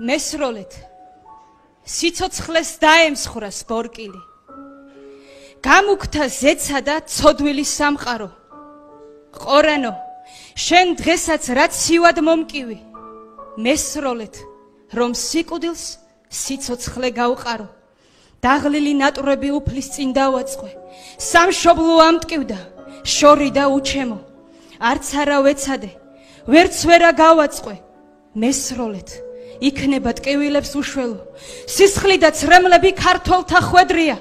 მესროლეთ სიცოცხლეს დაემსხვრა სპორკილი გამუქთა ზეცა და ცოდვილი სამყარო ყორანო შენ დღესაც რაც სივად მომკივი მესროლეთ რომ სიკვდილს სიცოცხლე გავყარო დაღლილი ნატვრები უფლის წინ დავაწყე სამშობლო ამტკივდა შორი და უჩემო არც არა ვეცადე ვერც ვერა გავაწყე მესროლეთ იქნება ტკივილებს უშველო სისხლი და ცრემლები ქართველთა ხვედრია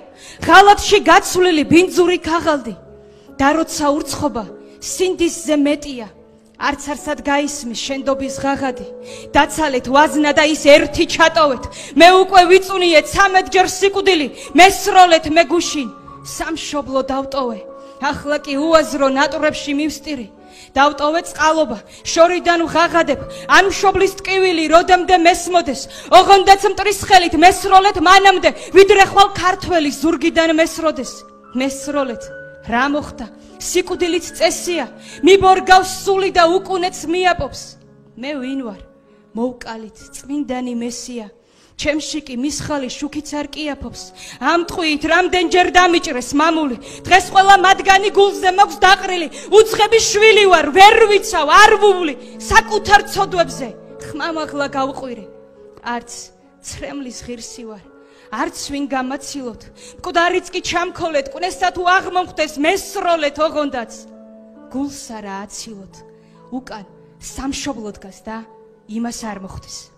ღალატში გაცვლილი ბინძური ქაღალდი და როცა ურცხობა სინდისზე მეტია არც არსად გაისმის შენდობის ღაღადი დაცალეთ ვაზნა და ის ერთი ჩატოვეთ მე უკვე ვიწუნიე 13 ჯერ სიკვდილი მესროლეთ მე გუშინ სამშობლო დავტოვე ახლა კი უაზრო ნატვრებში მივსტირი დავტოვე წყალობა შორიდან ვღაღადებ ამ მშობლის ტკივილი როდემდე მესმოდეს ოღონდაც მტრის ხელით მესროლეთ მანამდე ვიდრე ხვალ ქართველი ზურგიდან მესროდეს მესროლეთ რა მოხდა სიკვდილით წესია მიბორგავს სული და უკუნეთს მიაპობს მე ვინ ვარ მოვკალით წმინდანი მესია ჩემში კი მის ხალი შუქიც არ კიაფობს ამ ტყვიით რამდენჯერ დამიჭრეს მამული დღეს ყველა მათგანი გულზე მაქვს დაყრილი უცხები შვილი ვარ ვერ ვიცავ არ ვუვლი საკუთარ ცოდვებზე ხმამაღლა გავყვირე არც ცრემლის ღირსი ვარ არც ვინ გამაცილოთ მკვდარიც კი ჩამქოლეთ კვნესა თუ აღმომხდეს მესროლეთ ოღონდაც გულს არა აცილოთ უკან სამშობლო დგას და იმას არ მოხდეს